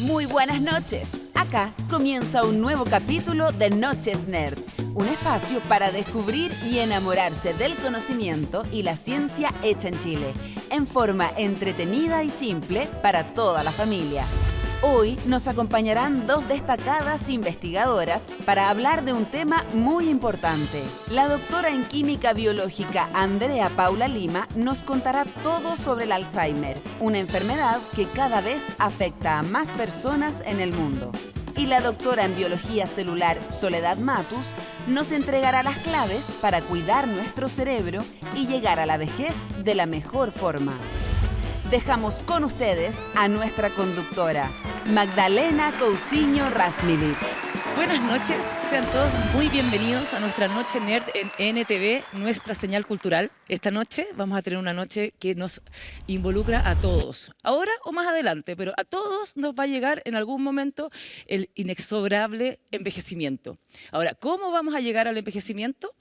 Muy buenas noches. Acá comienza un nuevo capítulo de Noches Nerd, un espacio para descubrir y enamorarse del conocimiento y la ciencia hecha en Chile, en forma entretenida y simple para toda la familia. Hoy nos acompañarán dos destacadas investigadoras para hablar de un tema muy importante. La doctora en química biológica Andrea Paula Lima nos contará todo sobre el Alzheimer, una enfermedad que cada vez afecta a más personas en el mundo. Y la doctora en biología celular Soledad Matus nos entregará las claves para cuidar nuestro cerebro y llegar a la vejez de la mejor forma. Dejamos con ustedes a nuestra conductora, Magdalena Cousiño Rasmilich. Buenas noches, sean todos muy bienvenidos a nuestra Noche Nerd en NTV, nuestra señal cultural. Esta noche vamos a tener una noche que nos involucra a todos, ahora o más adelante, pero a todos nos va a llegar en algún momento el inexorable envejecimiento. Ahora, ¿cómo vamos a llegar al envejecimiento?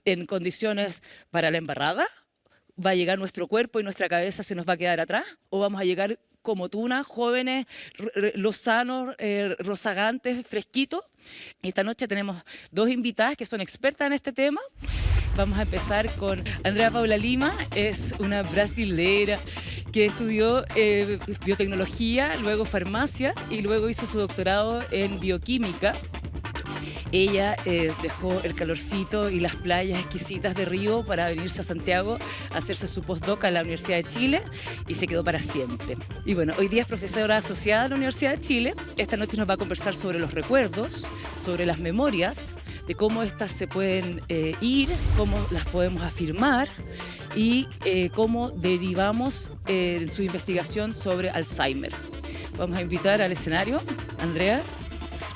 ¿En condiciones para la embarrada? ¿Va a llegar nuestro cuerpo y nuestra cabeza se nos va a quedar atrás? ¿O vamos a llegar como tuna, jóvenes, lozanos, rozagantes, fresquitos? Esta noche tenemos dos invitadas que son expertas en este tema. Vamos a empezar con Andrea Paula Lima, es una brasilera que estudió biotecnología, luego farmacia y luego hizo su doctorado en bioquímica. Ella dejó el calorcito y las playas exquisitas de Río para venirse a Santiago a hacerse su postdoc a la Universidad de Chile y se quedó para siempre. Y bueno, hoy día es profesora asociada a la Universidad de Chile. Esta noche nos va a conversar sobre los recuerdos, sobre las memorias, de cómo estas se pueden ir, cómo las podemos afirmar y cómo derivamos su investigación sobre Alzheimer. Vamos a invitar al escenario, Andrea.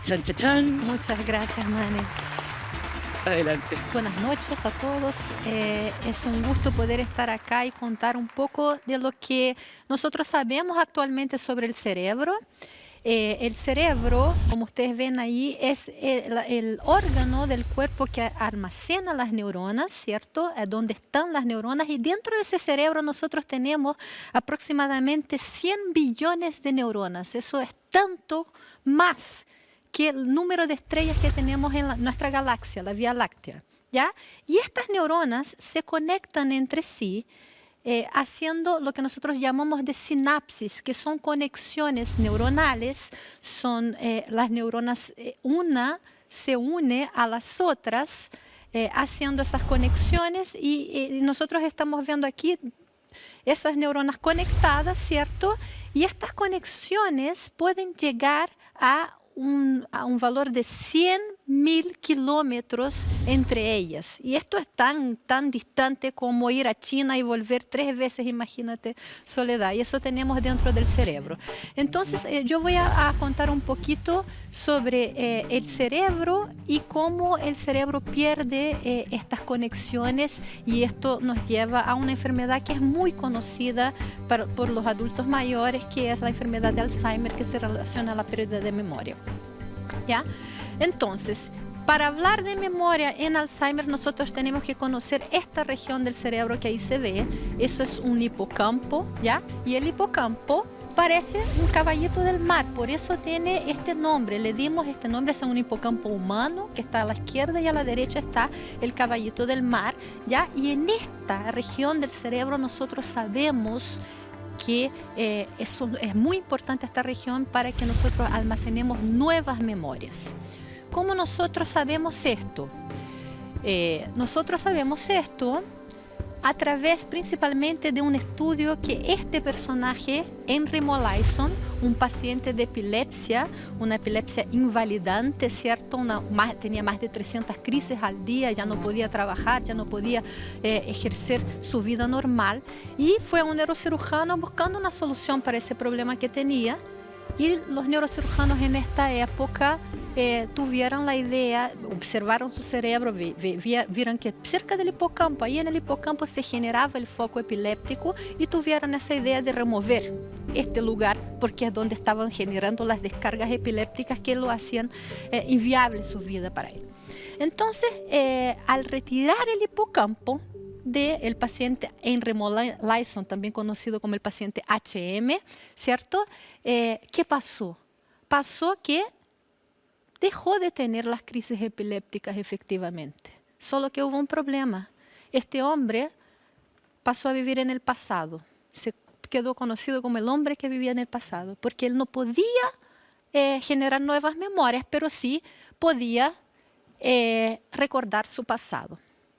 Chan, chan, chan. Muchas gracias, Mane. Adelante. Buenas noches a todos. Es un gusto poder estar acá y contar un poco de lo que nosotros sabemos actualmente sobre el cerebro. El cerebro, como ustedes ven ahí, es el órgano del cuerpo que almacena las neuronas, ¿cierto? Donde están las neuronas, y dentro de ese cerebro nosotros tenemos aproximadamente 100 billones de neuronas. Eso es tanto más que el número de estrellas que tenemos en nuestra galaxia, la Vía Láctea, ¿ya? Y estas neuronas se conectan entre sí haciendo lo que nosotros llamamos de sinapsis, que son conexiones neuronales. Son las neuronas, una se une a las otras haciendo esas conexiones y nosotros estamos viendo aquí esas neuronas conectadas, ¿cierto? Y estas conexiones pueden llegar a un valor de 100.000 kilómetros entre ellas. Y esto es tan distante como ir a China y volver 3 veces, imagínate, Soledad. Y eso tenemos dentro del cerebro. Entonces, yo voy a contar un poquito sobre el cerebro y cómo el cerebro pierde estas conexiones, y esto nos lleva a una enfermedad que es muy conocida por los adultos mayores, que es la enfermedad de Alzheimer, que se relaciona a la pérdida de memoria. ¿Ya? Entonces, para hablar de memoria en Alzheimer, nosotros tenemos que conocer esta región del cerebro que ahí se ve. Eso es un hipocampo, ¿ya? Y el hipocampo parece un caballito del mar, por eso tiene este nombre. Le dimos este nombre, es un hipocampo humano que está a la izquierda, y a la derecha está el caballito del mar, ¿ya? Y en esta región del cerebro nosotros sabemos que es muy importante esta región para que nosotros almacenemos nuevas memorias. ¿Cómo nosotros sabemos esto? Nosotros sabemos esto a través principalmente de un estudio que este personaje, Henry Molaison, un paciente de epilepsia, una epilepsia invalidante, ¿cierto? Tenía más de 300 crisis al día, ya no podía trabajar, ya no podía ejercer su vida normal, y fue a un neurocirujano buscando una solución para ese problema que tenía. Y los neurocirujanos en esta época tuvieron la idea, observaron su cerebro, vieron que cerca del hipocampo, ahí en el hipocampo se generaba el foco epiléptico, y tuvieron esa idea de remover este lugar porque es donde estaban generando las descargas epilépticas que lo hacían inviable su vida para él. Entonces, al retirar el hipocampo del paciente Henry Molaison, también conocido como el paciente HM, ¿cierto? ¿Qué pasó? pasó que dejó de tener las crisis epilépticas efectivamente. Solo que hubo un problema. Este hombre pasó a vivir en el pasado. Se quedó conocido como el hombre que vivía en el pasado, porque él no podía generar nuevas memorias, pero sí podía recordar su pasado.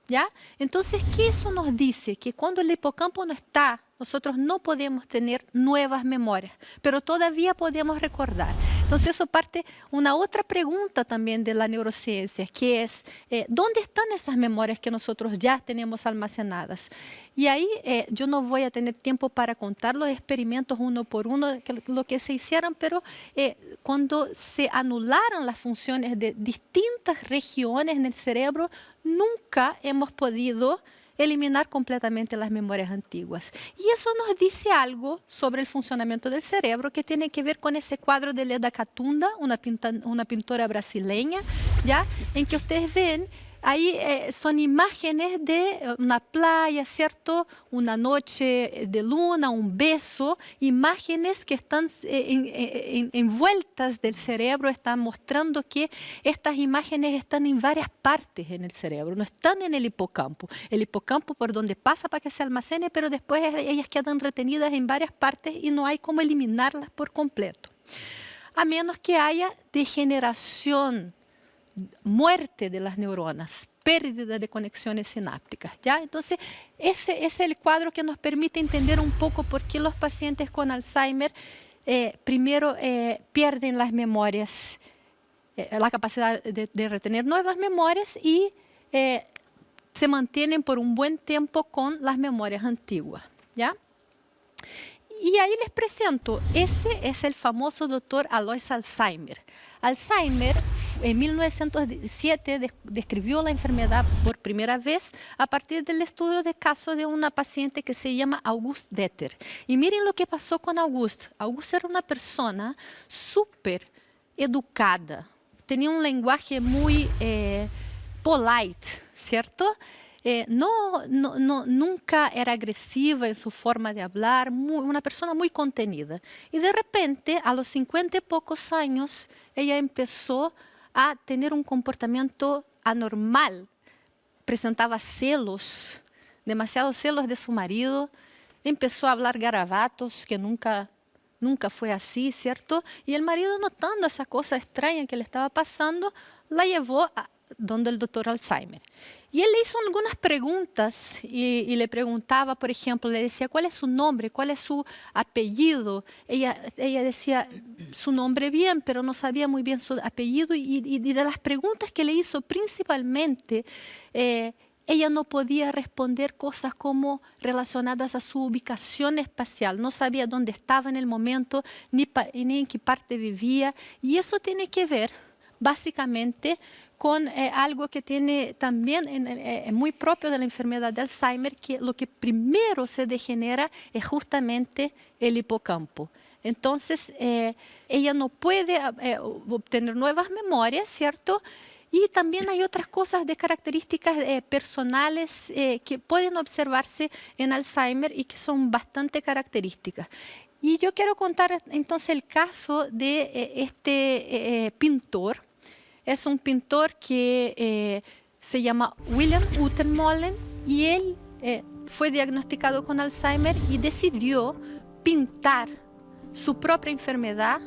¿Ya? Entonces, ¿qué eso nos dice? Que cuando el hipocampo no está, nosotros no podemos tener nuevas memorias, pero todavía podemos recordar. Entonces, eso parte una otra pregunta también de la neurociencia, que es, ¿dónde están esas memorias que nosotros ya tenemos almacenadas? Y ahí yo no voy a tener tiempo para contar los experimentos uno por uno, lo que se hicieron, pero cuando se anularon las funciones de distintas regiones en el cerebro, nunca hemos podido eliminar completamente las memorias antiguas. Y eso nos dice algo sobre el funcionamiento del cerebro que tiene que ver con ese cuadro de Leda Catunda, una pintora brasileña, ¿ya? En que ustedes ven, ahí son imágenes de una playa, ¿cierto? Una noche de luna, un beso, imágenes que están envueltas del cerebro, están mostrando que estas imágenes están en varias partes en el cerebro, no están en el hipocampo. El hipocampo por donde pasa para que se almacene, pero después ellas quedan retenidas en varias partes y no hay cómo eliminarlas por completo. A menos que haya degeneración, muerte de las neuronas, pérdida de conexiones sinápticas, ¿ya? Entonces, ese es el cuadro que nos permite entender un poco por qué los pacientes con Alzheimer primero pierden las memorias, la capacidad de retener nuevas memorias y se mantienen por un buen tiempo con las memorias antiguas, ¿ya? Y ahí les presento, ese es el famoso doctor Alois Alzheimer. Alzheimer en 1907 describió la enfermedad por primera vez a partir del estudio de caso de una paciente que se llama August Deter. Y miren lo que pasó con August. August era una persona súper educada, tenía un lenguaje muy polite, ¿cierto? Nunca era agresiva en su forma de hablar, una persona muy contenida. Y de repente, a los 50 y pocos años, ella empezó a tener un comportamiento anormal. Presentaba celos, demasiados celos de su marido. Empezó a hablar garabatos, que nunca fue así, ¿cierto? Y el marido, notando esa cosa extraña que le estaba pasando, la llevó a donde el doctor Alzheimer. Y él le hizo algunas preguntas y le preguntaba, por ejemplo, le decía, ¿cuál es su nombre? ¿Cuál es su apellido? Ella decía su nombre bien, pero no sabía muy bien su apellido. Y de las preguntas que le hizo principalmente, ella no podía responder cosas como relacionadas a su ubicación espacial. No sabía dónde estaba en el momento, ni en qué parte vivía. Y eso tiene que ver, básicamente, con algo que tiene también muy propio de la enfermedad de Alzheimer, que lo que primero se degenera es justamente el hipocampo. Entonces, ella no puede obtener nuevas memorias, ¿cierto? Y también hay otras cosas de características personales que pueden observarse en Alzheimer y que son bastante características. Y yo quiero contar entonces el caso de este pintor. Es un pintor que se llama William Utenmolen y él fue diagnosticado con Alzheimer y decidió pintar su propia enfermedad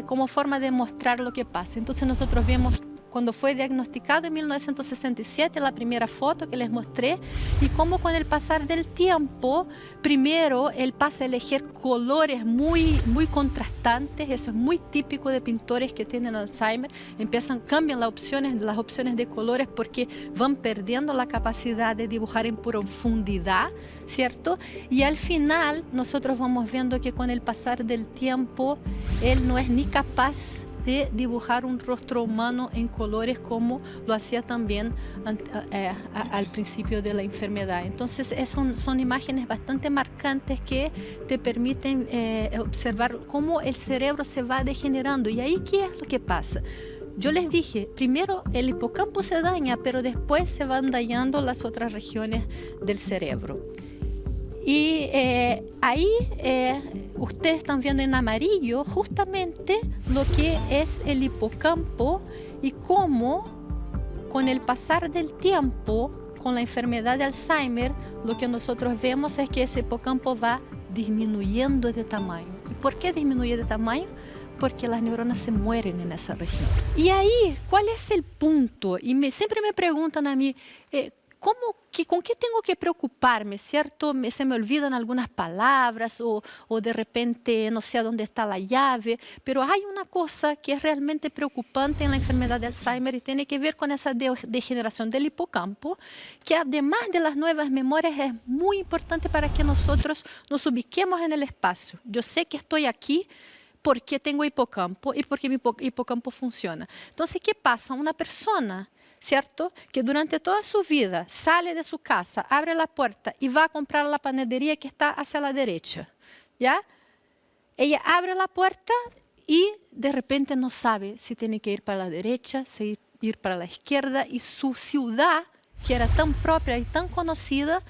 como forma de mostrar lo que pasa. Entonces nosotros vemos cuando fue diagnosticado en 1967, la primera foto que les mostré, y cómo con el pasar del tiempo, primero él pasa a elegir colores muy contrastantes. Eso es muy típico de pintores que tienen Alzheimer. Cambian las opciones de colores porque van perdiendo la capacidad de dibujar en profundidad, ¿cierto? Y al final nosotros vamos viendo que con el pasar del tiempo, él no es ni capaz de dibujar un rostro humano en colores como lo hacía también al principio de la enfermedad. Entonces son imágenes bastante marcantes que te permiten observar cómo el cerebro se va degenerando. Y ahí, ¿qué es lo que pasa? Yo les dije, primero el hipocampo se daña, pero después se van dañando las otras regiones del cerebro. Y ahí ustedes están viendo en amarillo justamente lo que es el hipocampo y cómo con el pasar del tiempo, con la enfermedad de Alzheimer, lo que nosotros vemos es que ese hipocampo va disminuyendo de tamaño. ¿Y por qué disminuye de tamaño? Porque las neuronas se mueren en esa región. Y ahí, ¿cuál es el punto? Y siempre me preguntan a mí, ¿con qué tengo que preocuparme? ¿Cierto? Se me olvidan algunas palabras o de repente no sé a dónde está la llave. Pero hay una cosa que es realmente preocupante en la enfermedad de Alzheimer y tiene que ver con esa degeneración del hipocampo, que además de las nuevas memorias es muy importante para que nosotros nos ubiquemos en el espacio. Yo sé que estoy aquí porque tengo hipocampo y porque mi hipocampo funciona. Entonces, ¿qué pasa? Una persona, ¿cierto?, que durante toda su vida sale de su casa, abre la puerta y va a comprar a la panadería que está hacia la derecha, ¿ya? Ella abre la puerta y de repente no sabe si tiene que ir para la derecha, si ir para la izquierda, y su ciudad, que era tan propia y tan conocida,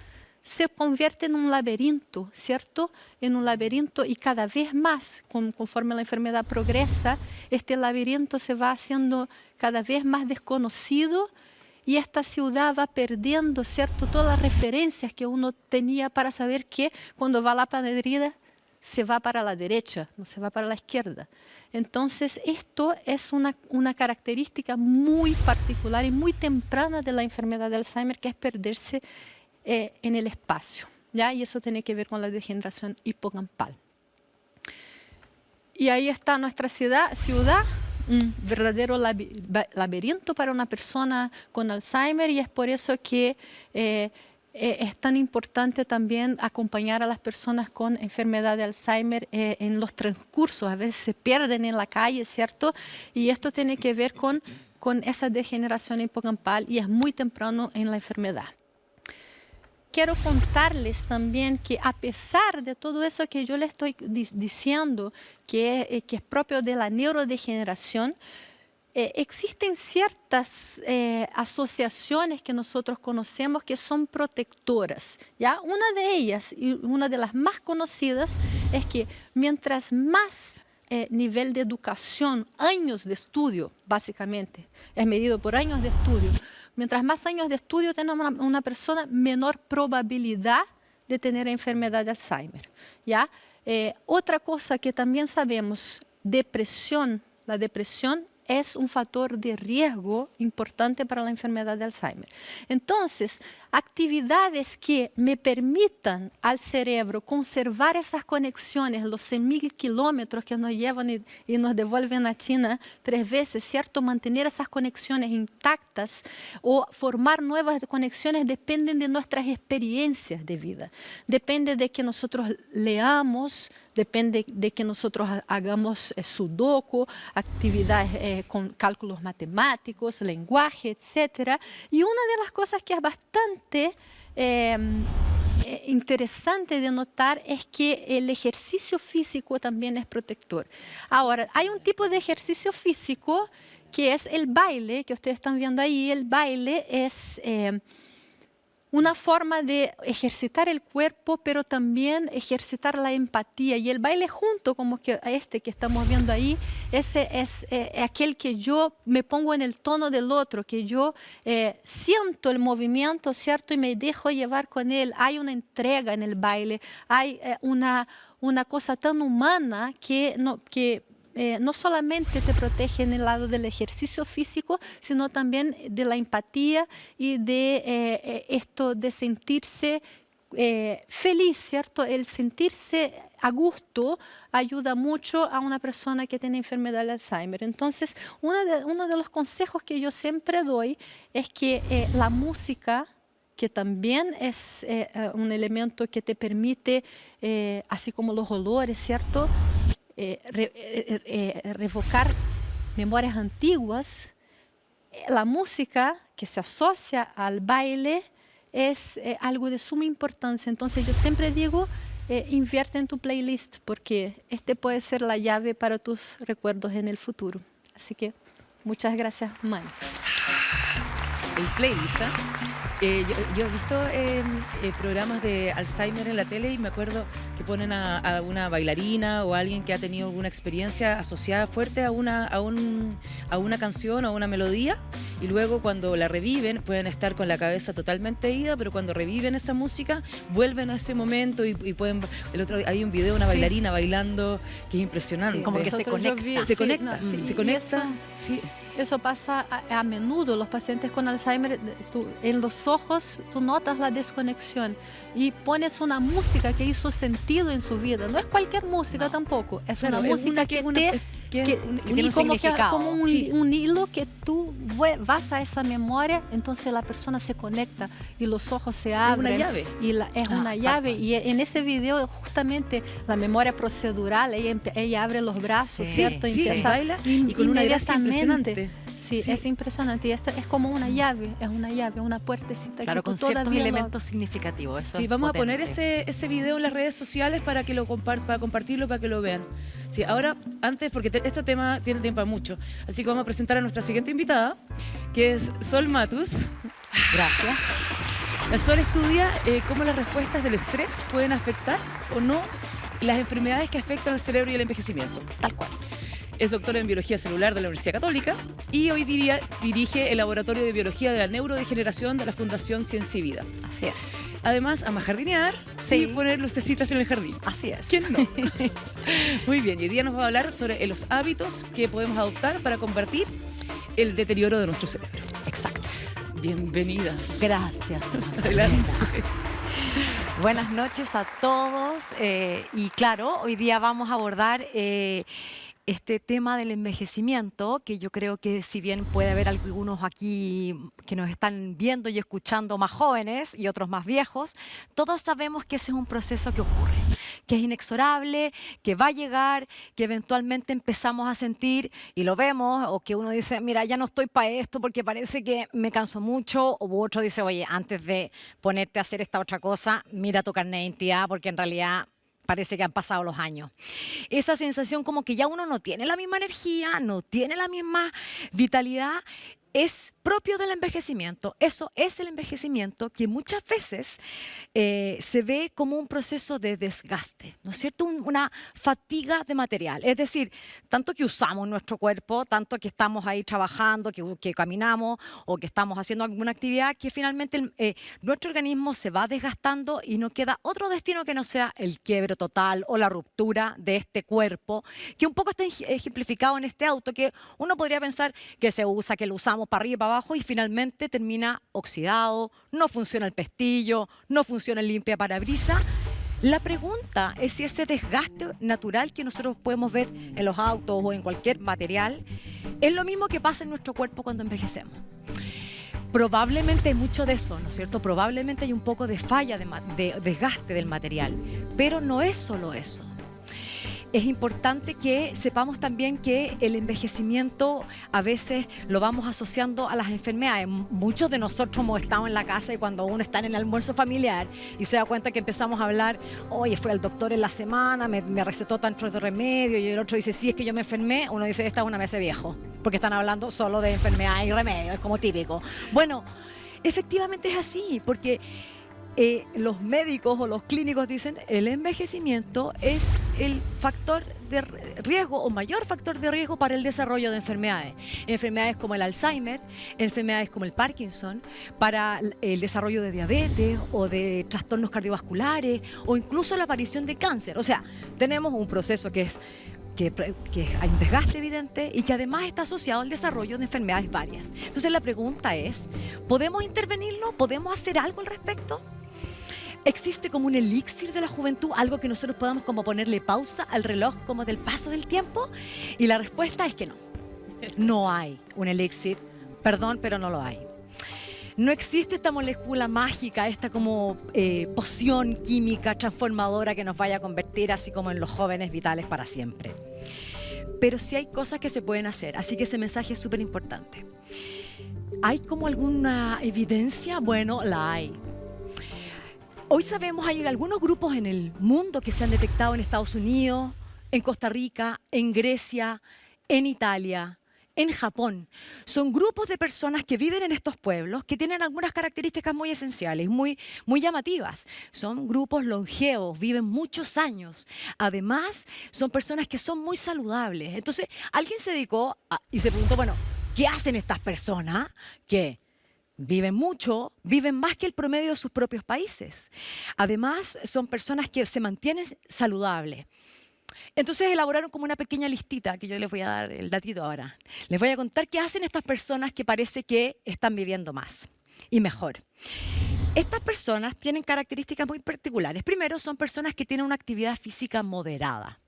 se convierte en un laberinto, ¿cierto? En un laberinto, y cada vez más, conforme la enfermedad progresa, este laberinto se va haciendo cada vez más desconocido y esta ciudad va perdiendo, ¿cierto?, todas las referencias que uno tenía para saber que cuando va a la panadería se va para la derecha, no se va para la izquierda. Entonces, esto es una característica muy particular y muy temprana de la enfermedad de Alzheimer, que es perderse en el espacio, ¿ya? Y eso tiene que ver con la degeneración hipocampal. Y ahí está nuestra ciudad, un verdadero laberinto para una persona con Alzheimer, y es por eso que es tan importante también acompañar a las personas con enfermedad de Alzheimer en los transcursos. A veces se pierden en la calle, ¿cierto? Y esto tiene que ver con esa degeneración hipocampal y es muy temprano en la enfermedad. Quiero contarles también que a pesar de todo eso que yo les estoy diciendo, que es propio de la neurodegeneración, existen ciertas asociaciones que nosotros conocemos que son protectoras, ¿ya? Una de ellas, y una de las más conocidas, es que mientras más nivel de educación, años de estudio, básicamente, es medido por años de estudio, mientras más años de estudio tiene una persona, menor probabilidad de tener enfermedad de Alzheimer, ¿ya? Otra cosa que también sabemos, la depresión es un factor de riesgo importante para la enfermedad de Alzheimer. Entonces, actividades que me permitan al cerebro conservar esas conexiones, los 100.000 kilómetros que nos llevan y nos devuelven a China 3 veces, ¿cierto? Mantener esas conexiones intactas o formar nuevas conexiones dependen de nuestras experiencias de vida. Depende de que nosotros leamos, depende de que nosotros hagamos sudoku, actividades con cálculos matemáticos, lenguaje, etc. Y una de las cosas que es bastante interesante de notar es que el ejercicio físico también es protector. Ahora, hay un tipo de ejercicio físico que es el baile, que ustedes están viendo ahí. El baile es una forma de ejercitar el cuerpo, pero también ejercitar la empatía. Y el baile junto, como que este que estamos viendo ahí, ese es aquel que yo me pongo en el tono del otro, que yo siento el movimiento, ¿cierto? Y me dejo llevar con él. Hay una entrega en el baile, hay una cosa tan humana que no solamente te protege en el lado del ejercicio físico, sino también de la empatía y de esto de sentirse feliz, ¿cierto? El sentirse a gusto ayuda mucho a una persona que tiene enfermedad de Alzheimer. Entonces, uno de los consejos que yo siempre doy es que la música, que también es un elemento que te permite, así como los olores, ¿cierto?, revocar memorias antiguas. La música que se asocia al baile es algo de suma importancia. Entonces yo siempre digo, invierte en tu playlist, porque este puede ser la llave para tus recuerdos en el futuro. Así que muchas gracias, Mike. El playlist, ¿eh? Yo he visto programas de Alzheimer en la tele y me acuerdo que ponen a una bailarina o a alguien que ha tenido alguna experiencia asociada fuerte a una canción o a una melodía, y luego cuando la reviven pueden estar con la cabeza totalmente ida, pero cuando reviven esa música vuelven a ese momento y pueden... Hay un video de una bailarina bailando que es impresionante. Sí, como que se nosotros yo conecta. vi, Se sí, conecta, no, sí, se y conecta. Sí. Eso pasa a menudo. Los pacientes con Alzheimer, en los ojos tú notas la desconexión y pones una música que hizo sentido en su vida. No es cualquier música tampoco, es Claro, una es música una que tiene un como significado, un, sí. un hilo que tú vas a esa memoria, entonces la persona se conecta y los ojos se abren. una llave. Y es una tal llave. cual. Y en ese video justamente la memoria procedural, ella abre los brazos, Sí, ¿cierto? sí, Empieza baila y con una gracia inmediatamente. impresionante. Sí, Sí. es impresionante. Y esto es como una llave, una puertecita Claro, que con tú ciertos todavía elementos significativos. Eso Sí, es vamos a poner potente. ese video en las redes sociales para que para compartirlo, para que lo vean. Sí, ahora, antes, porque este tema tiene tiempo para mucho, así que vamos a presentar a nuestra siguiente invitada, que es Sol Matus. Gracias. La Sol estudia cómo las respuestas del estrés pueden afectar o no las enfermedades que afectan al cerebro y el envejecimiento. Tal cual. Es doctora en Biología Celular de la Universidad Católica y hoy dirige el Laboratorio de Biología de la Neurodegeneración de la Fundación Ciencia y Vida. Así es. Además, ama jardinear Sí. y poner lucecitas en el jardín. Así es. ¿Quién no? Muy bien, y hoy día nos va a hablar sobre los hábitos que podemos adoptar para combatir el deterioro de nuestro cerebro. Exacto. Bienvenida. Gracias. Adelante. Buenas noches a todos. Y claro, hoy día vamos a abordar este tema del envejecimiento, que yo creo que si bien puede haber algunos aquí que nos están viendo y escuchando más jóvenes y otros más viejos, todos sabemos que ese es un proceso que ocurre, que es inexorable, que va a llegar, que eventualmente empezamos a sentir y lo vemos, o que uno dice, mira, ya no estoy para esto porque parece que me canso mucho, o otro dice, oye, antes de ponerte a hacer esta otra cosa, mira tu carnet de identidad porque en realidad parece que han pasado los años. Esa sensación como que ya uno no tiene la misma energía, no tiene la misma vitalidad, es propio del envejecimiento. Eso es el envejecimiento, que muchas veces se ve como un proceso de desgaste, ¿no es cierto? Una fatiga de material. Es decir, tanto que usamos nuestro cuerpo, tanto que estamos ahí trabajando, que caminamos o que estamos haciendo alguna actividad, que finalmente nuestro organismo se va desgastando y no queda otro destino que no sea el quiebre total o la ruptura de este cuerpo, que un poco está ejemplificado en este auto, que uno podría pensar que se usa, que lo usamos para arriba y para abajo y finalmente termina oxidado, no funciona el pestillo, no funciona el limpiaparabrisas. La pregunta es si ese desgaste natural que nosotros podemos ver en los autos o en cualquier material es lo mismo que pasa en nuestro cuerpo cuando envejecemos. Probablemente hay mucho de eso, ¿no es cierto? Probablemente hay un poco de falla, de desgaste del material, pero no es solo eso. Es importante que sepamos también que el envejecimiento a veces lo vamos asociando a las enfermedades. Muchos de nosotros hemos estado en la casa y cuando uno está en el almuerzo familiar y se da cuenta que empezamos a hablar, oye, fui al doctor en la semana, me recetó tantos de remedio, y el otro dice, sí, es que yo me enfermé, uno dice, esta es una mesa de viejo, porque están hablando solo de enfermedades y remedios, es como típico. Bueno, efectivamente es así, porque los médicos o los clínicos dicen el envejecimiento es el factor de riesgo o mayor factor de riesgo para el desarrollo de enfermedades. Enfermedades como el Alzheimer, enfermedades como el Parkinson, para el desarrollo de diabetes o de trastornos cardiovasculares o incluso la aparición de cáncer. O sea, tenemos un proceso que hay un desgaste evidente y que además está asociado al desarrollo de enfermedades varias. Entonces la pregunta es, ¿podemos intervenirlo? ¿Podemos hacer algo al respecto? ¿Existe como un elixir de la juventud, algo que nosotros podamos como ponerle pausa al reloj como del paso del tiempo? Y la respuesta es que no. No hay un elixir, perdón, pero no lo hay. No existe esta molécula mágica, esta como poción química transformadora que nos vaya a convertir así como en los jóvenes vitales para siempre. Pero sí hay cosas que se pueden hacer, así que ese mensaje es súper importante. ¿Hay como alguna evidencia? Bueno, la hay. Hoy sabemos, hay algunos grupos en el mundo que se han detectado en Estados Unidos, en Costa Rica, en Grecia, en Italia, en Japón. Son grupos de personas que viven en estos pueblos que tienen algunas características muy esenciales, muy llamativas. Son grupos longevos, viven muchos años. Además, son personas que son muy saludables. Entonces, alguien se dedicó y se preguntó, bueno, ¿qué hacen estas personas que viven mucho, viven más que el promedio de sus propios países? Además, son personas que se mantienen saludables. Entonces elaboraron como una pequeña listita, que yo les voy a dar el datito ahora. Les voy a contar qué hacen estas personas que parece que están viviendo más y mejor. Estas personas tienen características muy particulares. Primero, son personas que tienen una actividad física moderada.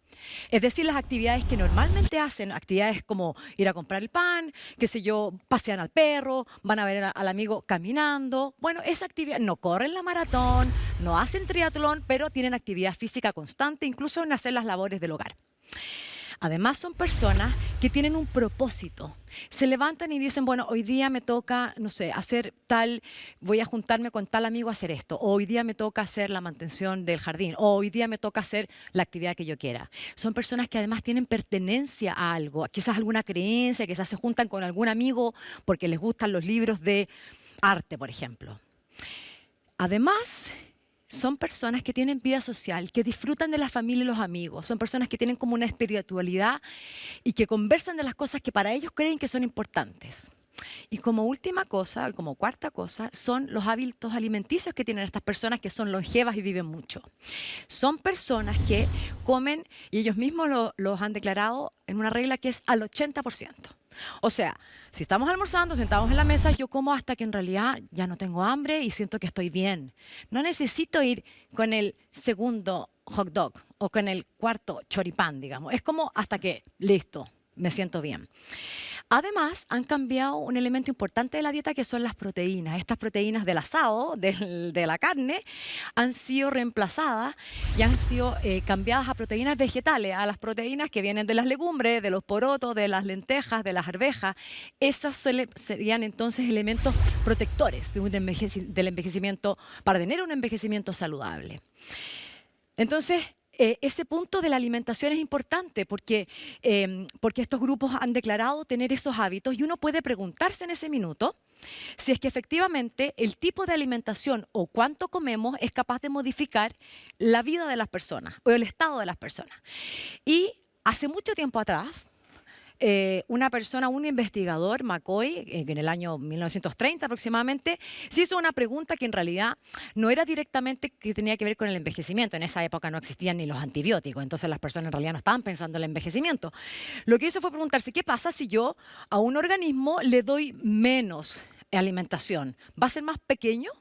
Es decir, las actividades que normalmente hacen, actividades como ir a comprar el pan, qué sé yo, pasean al perro, van a ver al amigo caminando. Bueno, esa actividad, no corren la maratón, no hacen triatlón, pero tienen actividad física constante, incluso en hacer las labores del hogar. Además, son personas que tienen un propósito. Se levantan y dicen, bueno, hoy día me toca, no sé, hacer tal, voy a juntarme con tal amigo a hacer esto. O hoy día me toca hacer la mantención del jardín. O hoy día me toca hacer la actividad que yo quiera. Son personas que además tienen pertenencia a algo, quizás alguna creencia, quizás se juntan con algún amigo porque les gustan los libros de arte, por ejemplo. Además, son personas que tienen vida social, que disfrutan de la familia y los amigos. Son personas que tienen como una espiritualidad y que conversan de las cosas que para ellos creen que son importantes. Y como última cosa, como cuarta cosa, son los hábitos alimenticios que tienen estas personas que son longevas y viven mucho. Son personas que comen, y ellos mismos los han declarado en una regla que es al 80%. O sea, si estamos almorzando, sentados en la mesa, yo como hasta que en realidad ya no tengo hambre y siento que estoy bien. No necesito ir con el segundo hot dog o con el cuarto choripán, digamos. Es como hasta que, listo, me siento bien. Además, han cambiado un elemento importante de la dieta que son las proteínas. Estas proteínas del asado, de la carne, han sido reemplazadas y han sido cambiadas a proteínas vegetales, a las proteínas que vienen de las legumbres, de los porotos, de las lentejas, de las arvejas. Esos serían entonces elementos protectores del envejecimiento, para tener un envejecimiento saludable. Entonces, ese punto de la alimentación es importante porque estos grupos han declarado tener esos hábitos y uno puede preguntarse en ese minuto si es que efectivamente el tipo de alimentación o cuánto comemos es capaz de modificar la vida de las personas o el estado de las personas. Y hace mucho tiempo atrás, un investigador, McCoy, en el año 1930 aproximadamente, se hizo una pregunta que en realidad no era directamente que tenía que ver con el envejecimiento. En esa época no existían ni los antibióticos, entonces las personas en realidad no estaban pensando en el envejecimiento. Lo que hizo fue preguntarse, ¿qué pasa si yo a un organismo le doy menos alimentación? ¿Va a ser más pequeño?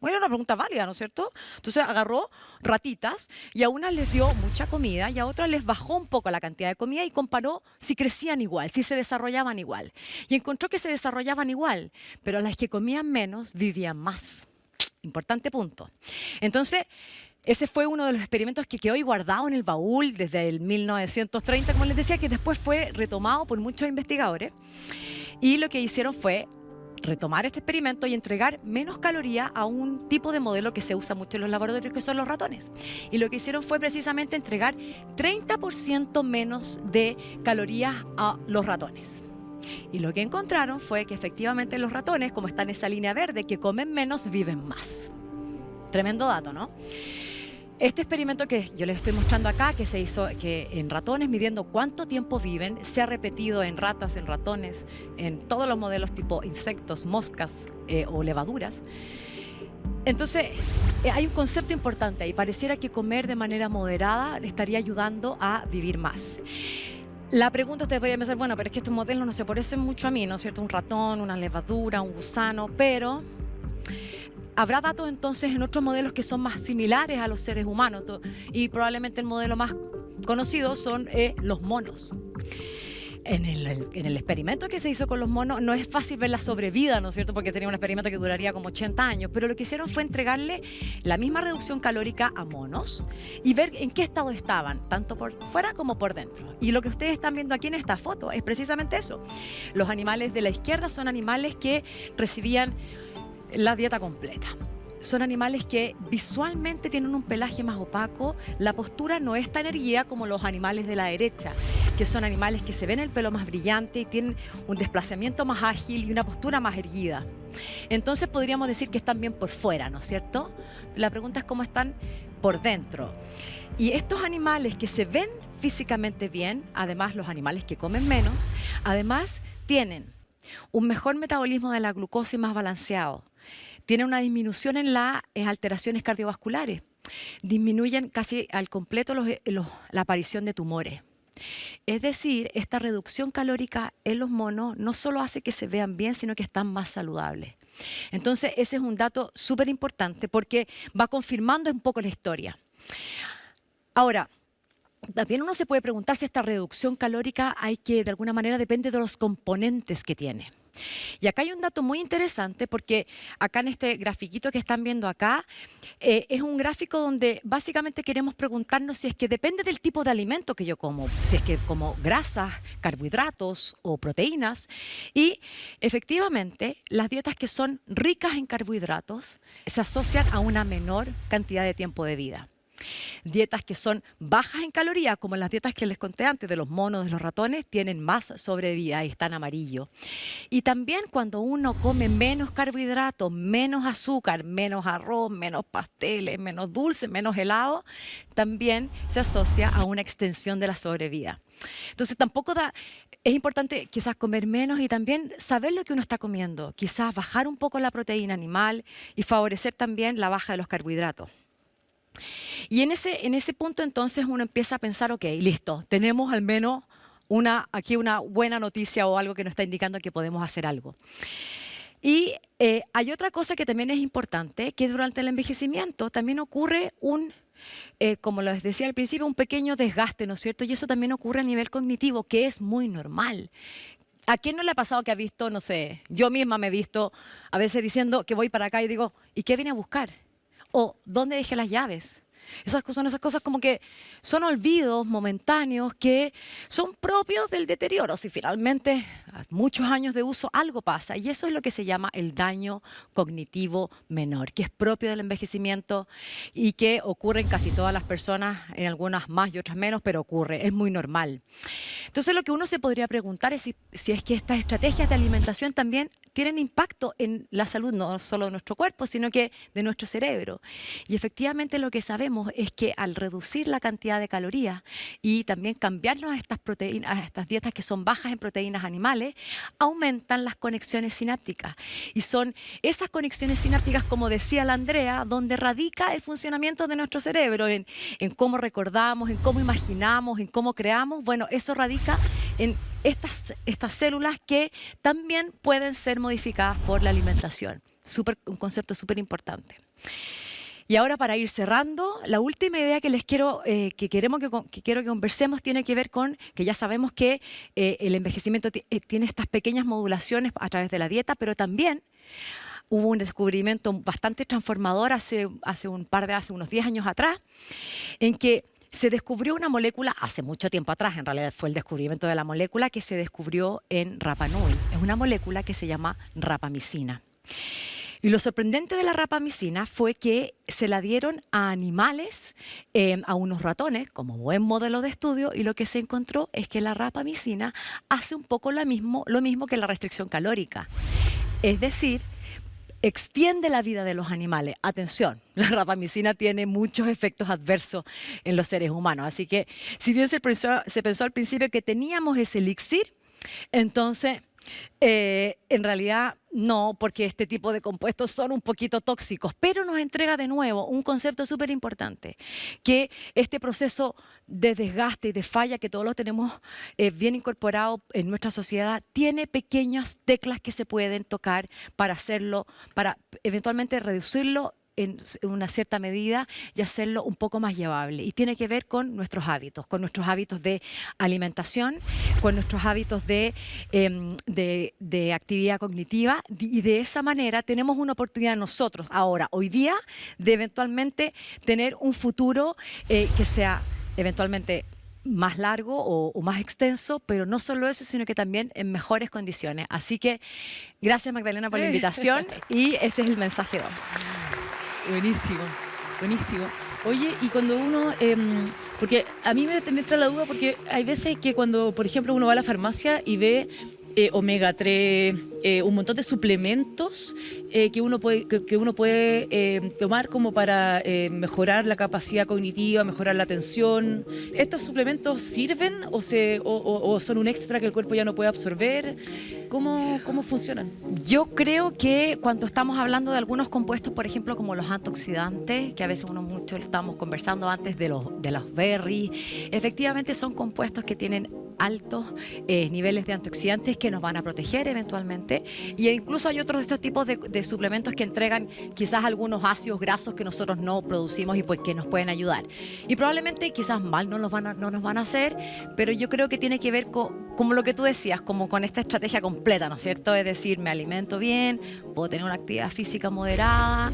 Bueno, era una pregunta válida, ¿no es cierto? Entonces agarró ratitas y a unas les dio mucha comida y a otras les bajó un poco la cantidad de comida y comparó si crecían igual, si se desarrollaban igual. Y encontró que se desarrollaban igual, pero las que comían menos vivían más. Importante punto. Entonces, ese fue uno de los experimentos que quedó ahí guardado en el baúl desde el 1930, como les decía, que después fue retomado por muchos investigadores. Y lo que hicieron fue retomar este experimento y entregar menos calorías a un tipo de modelo que se usa mucho en los laboratorios, que son los ratones. Y lo que hicieron fue precisamente entregar 30% menos de calorías a los ratones. Y lo que encontraron fue que efectivamente los ratones, como están en esa línea verde, que comen menos, viven más. Tremendo dato, ¿no? Este experimento que yo les estoy mostrando acá, que se hizo en ratones, midiendo cuánto tiempo viven, se ha repetido en ratas, en ratones, en todos los modelos tipo insectos, moscas o levaduras. Entonces, hay un concepto importante ahí. Pareciera que comer de manera moderada le estaría ayudando a vivir más. La pregunta, ustedes podrían pensar, bueno, pero es que estos modelos no se parecen mucho a mí, ¿no es cierto? Un ratón, una levadura, un gusano, pero habrá datos entonces en otros modelos que son más similares a los seres humanos y probablemente el modelo más conocido son los monos. En el experimento que se hizo con los monos no es fácil ver la sobrevida, ¿no es cierto? Porque tenía un experimento que duraría como 80 años, pero lo que hicieron fue entregarle la misma reducción calórica a monos y ver en qué estado estaban, tanto por fuera como por dentro. Y lo que ustedes están viendo aquí en esta foto es precisamente eso. Los animales de la izquierda son animales que recibían la dieta completa. son animales que visualmente tienen un pelaje más opaco, la postura no es tan erguida como los animales de la derecha, que son animales que se ven el pelo más brillante y tienen un desplazamiento más ágil y una postura más erguida. Entonces podríamos decir que están bien por fuera, ¿no es cierto? La pregunta es cómo están por dentro. Y estos animales que se ven físicamente bien, además los animales que comen menos, además tienen un mejor metabolismo de la glucosa y más balanceado. Tienen una disminución en las alteraciones cardiovasculares. Disminuyen casi al completo la aparición de tumores. Es decir, esta reducción calórica en los monos no solo hace que se vean bien, sino que están más saludables. Entonces, ese es un dato súper importante porque va confirmando un poco la historia. Ahora, también uno se puede preguntar si esta reducción calórica de alguna manera depende de los componentes que tiene. Y acá hay un dato muy interesante porque acá en este grafiquito que están viendo acá es un gráfico donde básicamente queremos preguntarnos si es que depende del tipo de alimento que yo como, si es que como grasas, carbohidratos o proteínas. Y efectivamente las dietas que son ricas en carbohidratos se asocian a una menor cantidad de tiempo de vida. Dietas que son bajas en calorías, como las dietas que les conté antes de los monos, de los ratones, tienen más sobrevida y están amarillo. Y también cuando uno come menos carbohidratos, menos azúcar, menos arroz, menos pasteles, menos dulce, menos helado, también se asocia a una extensión de la sobrevida. Entonces es importante quizás comer menos y también saber lo que uno está comiendo, quizás bajar un poco la proteína animal y favorecer también la baja de los carbohidratos. Y en ese punto entonces uno empieza a pensar, ok, listo, tenemos al menos aquí una buena noticia o algo que nos está indicando que podemos hacer algo. Y hay otra cosa que también es importante, que durante el envejecimiento también ocurre como les decía al principio, un pequeño desgaste, ¿no es cierto? Y eso también ocurre a nivel cognitivo, que es muy normal. ¿A quién no le ha pasado que ha visto, no sé, yo misma me he visto a veces diciendo que voy para acá y digo, ¿y qué vine a buscar? O ¿dónde dejé las llaves? Esas cosas como que son olvidos momentáneos que son propios del deterioro. Si finalmente a muchos años de uso algo pasa, y eso es lo que se llama el daño cognitivo menor, que es propio del envejecimiento y que ocurre en casi todas las personas, en algunas más y otras menos, pero ocurre, es muy normal. Entonces lo que uno se podría preguntar es si es que estas estrategias de alimentación también tienen impacto en la salud, no solo de nuestro cuerpo, sino que de nuestro cerebro. Y efectivamente lo que sabemos es que al reducir la cantidad de calorías y también cambiarnos a estas dietas que son bajas en proteínas animales, aumentan las conexiones sinápticas. Y son esas conexiones sinápticas, como decía la Andrea, donde radica el funcionamiento de nuestro cerebro, en cómo recordamos, en cómo imaginamos, en cómo creamos. Bueno, eso radica en estas células que también pueden ser modificadas por la alimentación. Un concepto súper importante. Y ahora, para ir cerrando, la última idea que quiero que conversemos tiene que ver con que ya sabemos que el envejecimiento tiene estas pequeñas modulaciones a través de la dieta, pero también hubo un descubrimiento bastante transformador hace unos 10 años atrás, en que se descubrió una molécula hace mucho tiempo atrás, en realidad fue el descubrimiento de la molécula que se descubrió en Rapa Nui. Es una molécula que se llama rapamicina. Y lo sorprendente de la rapamicina fue que se la dieron a animales, a unos ratones, como buen modelo de estudio, y lo que se encontró es que la rapamicina hace un poco lo mismo que la restricción calórica. Es decir, extiende la vida de los animales. Atención, la rapamicina tiene muchos efectos adversos en los seres humanos. Así que, si bien se pensó al principio que teníamos ese elixir, entonces en realidad no, porque este tipo de compuestos son un poquito tóxicos, pero nos entrega de nuevo un concepto súper importante, que este proceso de desgaste y de falla que todos lo tenemos bien incorporado en nuestra sociedad, tiene pequeñas teclas que se pueden tocar para eventualmente reducirlo en una cierta medida y hacerlo un poco más llevable. Y tiene que ver con nuestros hábitos de alimentación, con nuestros hábitos de actividad cognitiva, y de esa manera tenemos una oportunidad nosotros ahora, hoy día, de eventualmente tener un futuro que sea eventualmente más largo o más extenso, pero no solo eso, sino que también en mejores condiciones. Así que gracias, Magdalena, por la invitación, y ese es el mensaje de hoy. Buenísimo, buenísimo. Oye, y cuando uno, porque a mí me entra la duda porque hay veces que cuando, por ejemplo, uno va a la farmacia y ve omega 3, un montón de suplementos que uno puede tomar como para mejorar la capacidad cognitiva, mejorar la atención. ¿Estos suplementos sirven o son un extra que el cuerpo ya no puede absorber? ¿Cómo funcionan? Yo creo que cuando estamos hablando de algunos compuestos, por ejemplo, como los antioxidantes, que a veces mucho estamos conversando antes de los berries, efectivamente son compuestos que tienen altos niveles de antioxidantes que nos van a proteger eventualmente, y incluso hay otros de estos tipos de suplementos que entregan quizás algunos ácidos grasos que nosotros no producimos y pues que nos pueden ayudar, y probablemente quizás mal no nos van a hacer, pero yo creo que tiene que ver como lo que tú decías, como con esta estrategia completa, ¿no es cierto? Es decir, me alimento bien, puedo tener una actividad física moderada,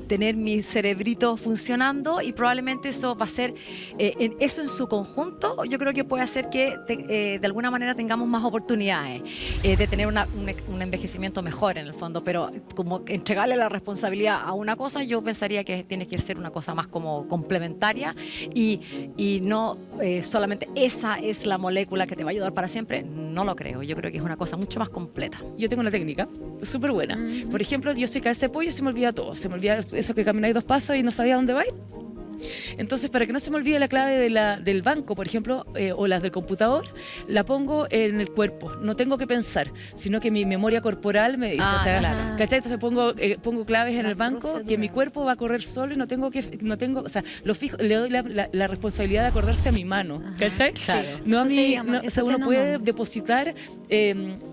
tener mi cerebrito funcionando, y probablemente eso va a ser, eso en su conjunto, yo creo que puede hacer que de alguna manera tengamos más oportunidades de tener un envejecimiento mejor en el fondo, pero como entregarle la responsabilidad a una cosa, yo pensaría que tiene que ser una cosa más como complementaria y no solamente esa es la molécula que te va a ayudar para siempre, no lo creo, yo creo que es una cosa mucho más completa. Yo tengo una técnica súper buena. Por ejemplo, yo soy cabeza de pollo y se me olvida todo. Se me olvida eso que camináis 2 pasos y no sabía dónde vais. Entonces, para que no se me olvide la clave del banco, por ejemplo, o las del computador, la pongo en el cuerpo. No tengo que pensar, sino que mi memoria corporal me dice, Claro. ¿cachai? Entonces pongo claves en el banco que mi cuerpo va a correr solo y no tengo, o sea, lo fijo, le doy la responsabilidad de acordarse a mi mano, ¿cachai? Claro. No a Eso se mí, llama, o eso sea, uno tiene un puede nombre. depositar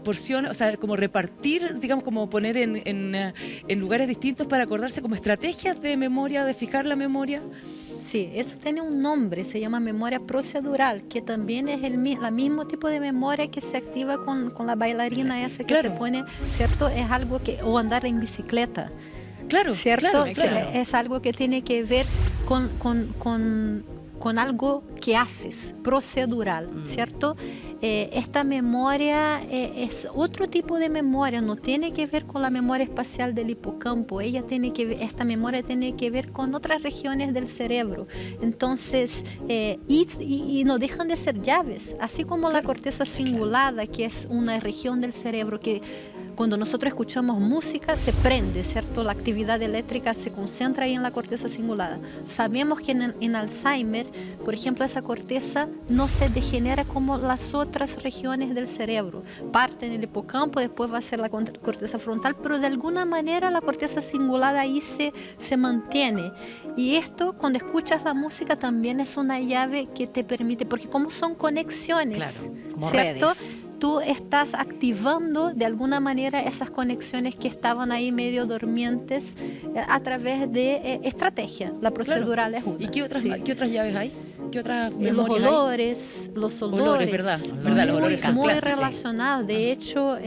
porciones, o sea, como repartir, digamos, como poner en lugares distintos para acordarse, como estrategias de memoria, de fijar la memoria. Sí, eso tiene un nombre, se llama memoria procedural, que también es el mismo tipo de memoria que se activa con la bailarina esa que Claro. se pone, ¿cierto? Es algo que, o andar en bicicleta, Claro, ¿cierto? claro, Sí, claro. es algo que tiene que ver con algo que haces, procedural, ¿cierto? Esta memoria es otro tipo de memoria, no tiene que ver con la memoria espacial del hipocampo, esta memoria tiene que ver con otras regiones del cerebro. Entonces, y no dejan de ser llaves, así como la corteza cingulada, que es una región del cerebro que cuando nosotros escuchamos música se prende, ¿cierto? La actividad eléctrica se concentra ahí en la corteza cingulada. Sabemos que en Alzheimer, por ejemplo, esa corteza no se degenera como las otras regiones del cerebro. Parte en el hipocampo, después va a ser la corteza frontal, pero de alguna manera la corteza cingulada ahí se mantiene. Y esto, cuando escuchas la música, también es una llave que te permite, porque como son conexiones, Claro, como ¿cierto? redes. Tú estás activando de alguna manera esas conexiones que estaban ahí medio dormientes a través de estrategia. La procedural es una. ¿Y qué otras llaves hay? ¿Qué otras Los memorias hay? los olores, Olores, ¿verdad? ¿Verdad? Los olores son muy clásicos, sí. relacionados. De hecho,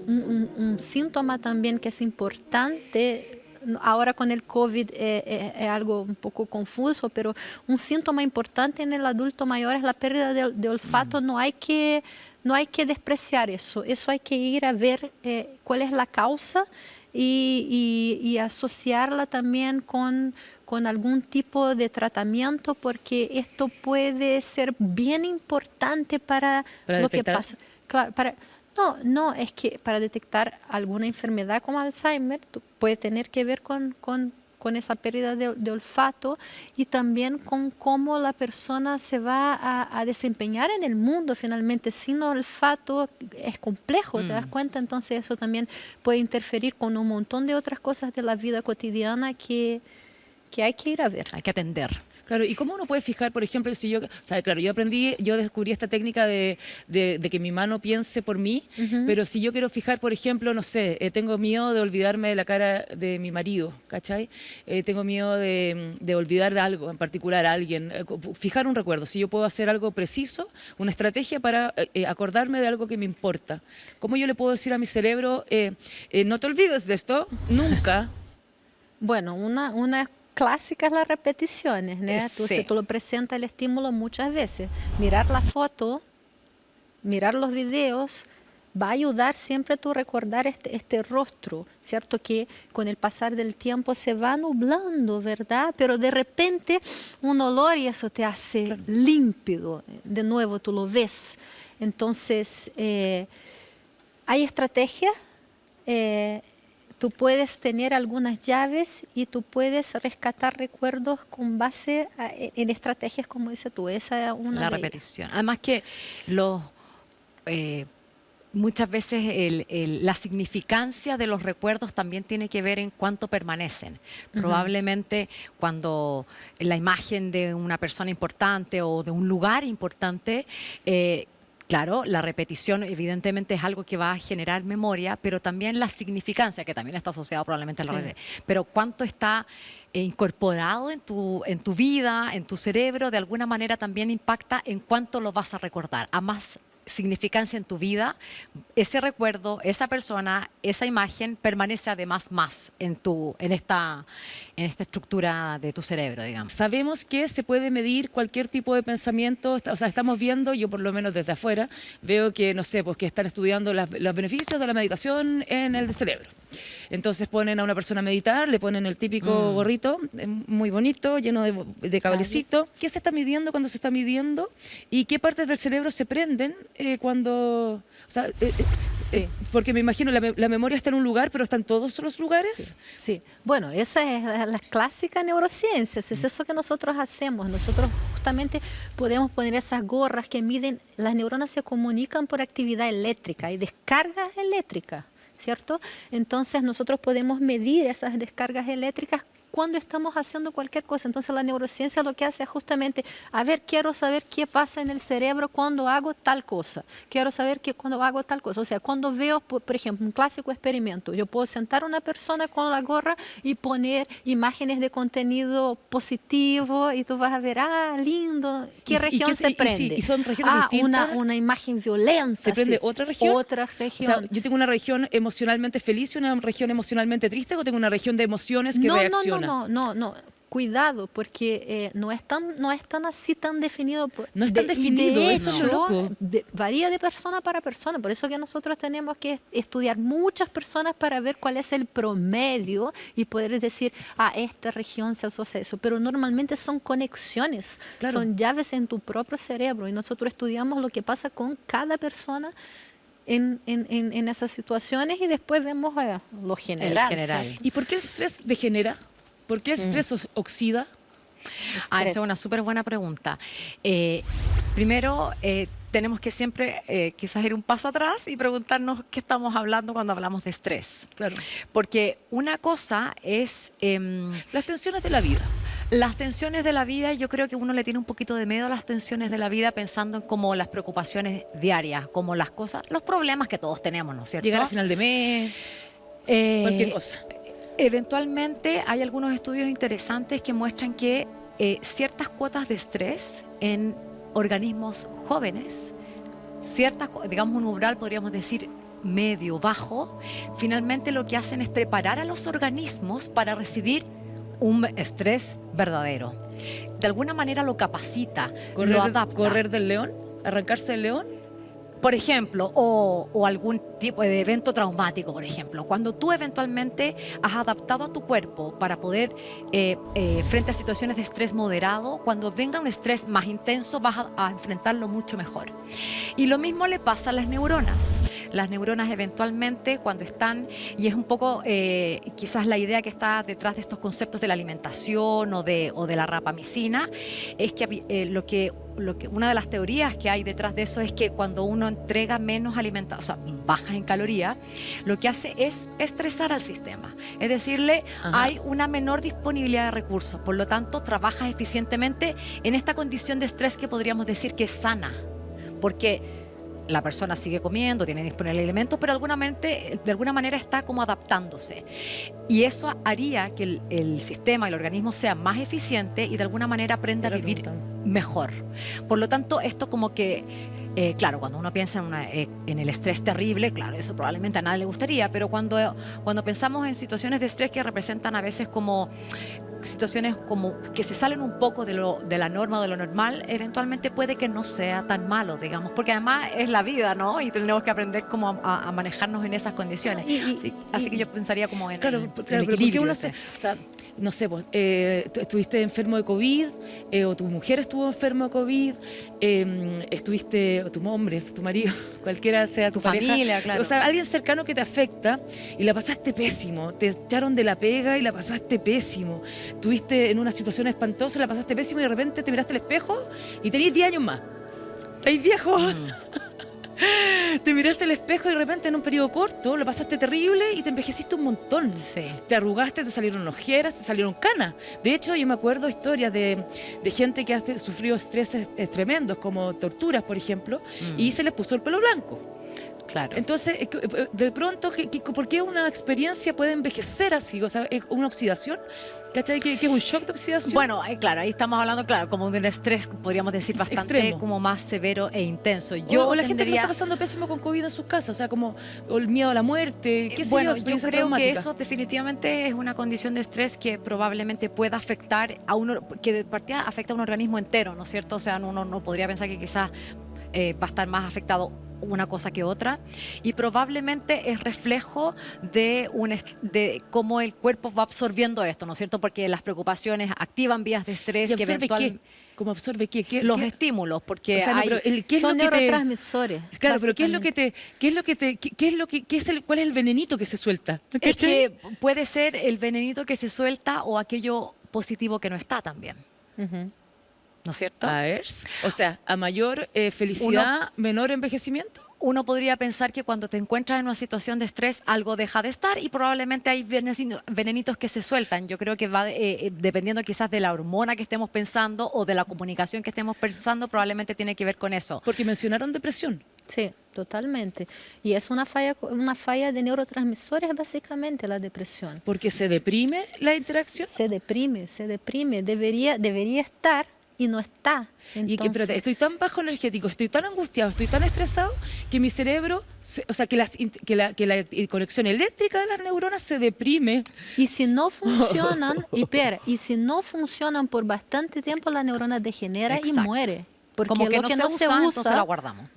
un síntoma también que es importante. Ahora con el COVID es algo un poco confuso, pero un síntoma importante en el adulto mayor es la pérdida de olfato. No hay que despreciar eso. Eso hay que ir a ver cuál es la causa y asociarla también con algún tipo de tratamiento, porque esto puede ser bien importante para lo que detectar. pasa. Claro, no, es que para detectar alguna enfermedad como Alzheimer puede tener que ver con esa pérdida de olfato y también con cómo la persona se va a desempeñar en el mundo finalmente. Sin olfato es complejo, ¿te das cuenta? Entonces eso también puede interferir con un montón de otras cosas de la vida cotidiana que hay que ir a ver. Hay que atender. Claro, ¿y cómo uno puede fijar, por ejemplo, si yo, o sea, claro, yo descubrí esta técnica de que mi mano piense por mí, pero si yo quiero fijar, por ejemplo, no sé, tengo miedo de olvidarme de la cara de mi marido, ¿cachai? Tengo miedo de olvidar de algo, en particular a alguien, fijar un recuerdo, si yo puedo hacer algo preciso, una estrategia para acordarme de algo que me importa. ¿Cómo yo le puedo decir a mi cerebro, no te olvides de esto, nunca? Bueno, una clásica es las repeticiones, ¿no? Entonces Sí. tú lo presentas el estímulo muchas veces. Mirar la foto, mirar los videos, va a ayudar siempre a tú recordar este rostro, ¿cierto? Que con el pasar del tiempo se va nublando, ¿verdad? Pero de repente un olor y eso te hace límpido. De nuevo tú lo ves. Entonces, hay estrategias. Tú puedes tener algunas llaves y tú puedes rescatar recuerdos con base en estrategias como dices tú. Esa es una La de repetición. Además que los... muchas veces la significancia de los recuerdos también tiene que ver en cuánto permanecen. Probablemente cuando la imagen de una persona importante o de un lugar importante, claro, la repetición evidentemente es algo que va a generar memoria, pero también la significancia, que también está asociada probablemente a la repetición. Pero cuánto está incorporado en tu vida, en tu cerebro, de alguna manera también impacta en cuánto lo vas a recordar. A más significancia en tu vida, ese recuerdo, esa persona, esa imagen permanece además más en esta estructura de tu cerebro, digamos. Sabemos que se puede medir cualquier tipo de pensamiento, o sea, estamos viendo, yo por lo menos desde afuera, veo que, no sé, pues que están estudiando los beneficios de la meditación en el cerebro. Entonces ponen a una persona a meditar, le ponen el típico gorrito, muy bonito, lleno de cablecito. ¿Qué se está midiendo cuando se está midiendo? ¿Y qué partes del cerebro se prenden cuando...? O sea, porque me imagino la memoria está en un lugar, pero ¿están todos los lugares? Sí. Bueno, esa es la clásica neurociencia, es eso que nosotros hacemos. Nosotros justamente podemos poner esas gorras que miden, las neuronas se comunican por actividad eléctrica y descargas eléctricas, ¿cierto? Entonces nosotros podemos medir esas descargas eléctricas cuando estamos haciendo cualquier cosa. Entonces la neurociencia lo que hace es justamente, quiero saber qué pasa en el cerebro cuando hago tal cosa. Quiero saber que cuando hago tal cosa. O sea, cuando veo, por ejemplo, un clásico experimento, yo puedo sentar a una persona con la gorra y poner imágenes de contenido positivo y tú vas a ver, lindo, ¿qué región se prende? ¿Y son regiones distintas? Una imagen violenta. ¿Se prende otra región? Otra región. O sea, yo tengo una región emocionalmente feliz y una región emocionalmente triste, o tengo una región de emociones que reacciona. No. Cuidado, porque no es tan así tan definido. No es tan definido, eso es lo loco. Varía de persona para persona. Por eso que nosotros tenemos que estudiar muchas personas para ver cuál es el promedio y poder decir, esta región se asocia a eso. Pero normalmente son conexiones, son llaves en tu propio cerebro y nosotros estudiamos lo que pasa con cada persona en esas situaciones y después vemos lo general. ¿Y por qué el estrés degenera? ¿Por qué el estrés oxida? Esa es una súper buena pregunta. Primero, tenemos que siempre quizás ir un paso atrás y preguntarnos qué estamos hablando cuando hablamos de estrés. Claro. Porque una cosa es... las tensiones de la vida. Las tensiones de la vida, yo creo que uno le tiene un poquito de miedo a las tensiones de la vida pensando en como las preocupaciones diarias, como las cosas, los problemas que todos tenemos, ¿no es cierto? Llegar a final de mes, cualquier cosa. Eventualmente hay algunos estudios interesantes que muestran que ciertas cuotas de estrés en organismos jóvenes, digamos un umbral, podríamos decir medio, bajo, finalmente lo que hacen es preparar a los organismos para recibir un estrés verdadero. De alguna manera lo capacita, lo adapta. ¿Correr del león? ¿Arrancarse del león? Por ejemplo, o algún tipo de evento traumático, por ejemplo. Cuando tú eventualmente has adaptado a tu cuerpo para poder, frente a situaciones de estrés moderado, cuando venga un estrés más intenso vas a enfrentarlo mucho mejor. Y lo mismo le pasa a las neuronas. Las neuronas eventualmente cuando están, y es un poco quizás la idea que está detrás de estos conceptos de la alimentación o de la rapamicina, es que una de las teorías que hay detrás de eso es que cuando uno entrega menos alimentación, o sea, bajas en calorías, lo que hace es estresar al sistema. Es decirle, hay una menor disponibilidad de recursos, por lo tanto, trabajas eficientemente en esta condición de estrés que podríamos decir que es sana, porque la persona sigue comiendo, tiene disponible alimentos, pero de alguna manera está como adaptándose. Y eso haría que el sistema, el organismo sea más eficiente y de alguna manera aprenda a vivir mejor. Por lo tanto, esto como que, claro, cuando uno piensa en el estrés terrible, claro, eso probablemente a nadie le gustaría, pero cuando pensamos en situaciones de estrés que representan a veces como situaciones como que se salen un poco de la norma o de lo normal, eventualmente puede que no sea tan malo, digamos, porque además es la vida, ¿no? Y tenemos que aprender cómo a manejarnos en esas condiciones. Así que yo pensaría como en Claro, el pero porque equilibrio uno ese. o sea, no sé, pues, tú estuviste enfermo de COVID, o tu mujer estuvo enfermo de COVID, o tu hombre, tu marido, cualquiera sea tu pareja. Familia, claro. O sea, alguien cercano que te afecta y la pasaste pésimo, te echaron de la pega y la pasaste pésimo, estuviste en una situación espantosa, la pasaste pésimo y de repente te miraste al espejo y tenías 10 años más. ¿Estáis viejos? Te miraste al espejo y de repente en un periodo corto lo pasaste terrible y te envejeciste un montón. Sí. Te arrugaste, te salieron ojeras, te salieron canas. De hecho, yo me acuerdo historias de gente que ha sufrido estreses tremendos, como torturas, por ejemplo, y se les puso el pelo blanco. Claro. Entonces, de pronto, ¿por qué una experiencia puede envejecer así? O sea, es una oxidación, ¿cachai? ¿Que es un shock de oxidación? Bueno, claro, ahí estamos hablando, claro, como de un estrés, podríamos decir, bastante extremo, como más severo e intenso. O la gente que lo está pasando pésimo con COVID en sus casas, o sea, como el miedo a la muerte, qué sé bueno, yo, yo creo que traumática. eso definitivamente es una condición de estrés que probablemente pueda afectar a uno, que de partida afecta a un organismo entero, ¿no es cierto? O sea, uno no podría pensar que quizás va a estar más afectado una cosa que otra, y probablemente es reflejo de cómo el cuerpo va absorbiendo esto, ¿no es cierto? Porque las preocupaciones activan vías de estrés ¿Y que absorbe eventualmente... qué? ¿Cómo absorbe qué? Los estímulos, porque O sea, no, pero ¿qué es son lo que te... neurotransmisores. Claro, pero ¿cuál es el venenito que se suelta? Es que puede ser el venenito que se suelta o aquello positivo que no está también. ¿No es cierto? A ver, o sea, a mayor felicidad, menor envejecimiento. Uno podría pensar que cuando te encuentras en una situación de estrés, algo deja de estar y probablemente hay venenitos que se sueltan. Yo creo que va dependiendo quizás de la hormona que estemos pensando o de la comunicación que estemos pensando, probablemente tiene que ver con eso. Porque mencionaron depresión. Sí, totalmente. Y es una falla de neurotransmisores, básicamente, la depresión. Porque se deprime la interacción. Se deprime. Debería estar y no está. Y que, espérate, estoy tan bajo energético, estoy tan angustiado, estoy tan estresado que mi cerebro, o sea, que la conexión eléctrica de las neuronas se deprime. Y si no funcionan, y si no funcionan por bastante tiempo, la neurona degenera Exacto. y muere. Porque como que lo no se usa, entonces la guardamos.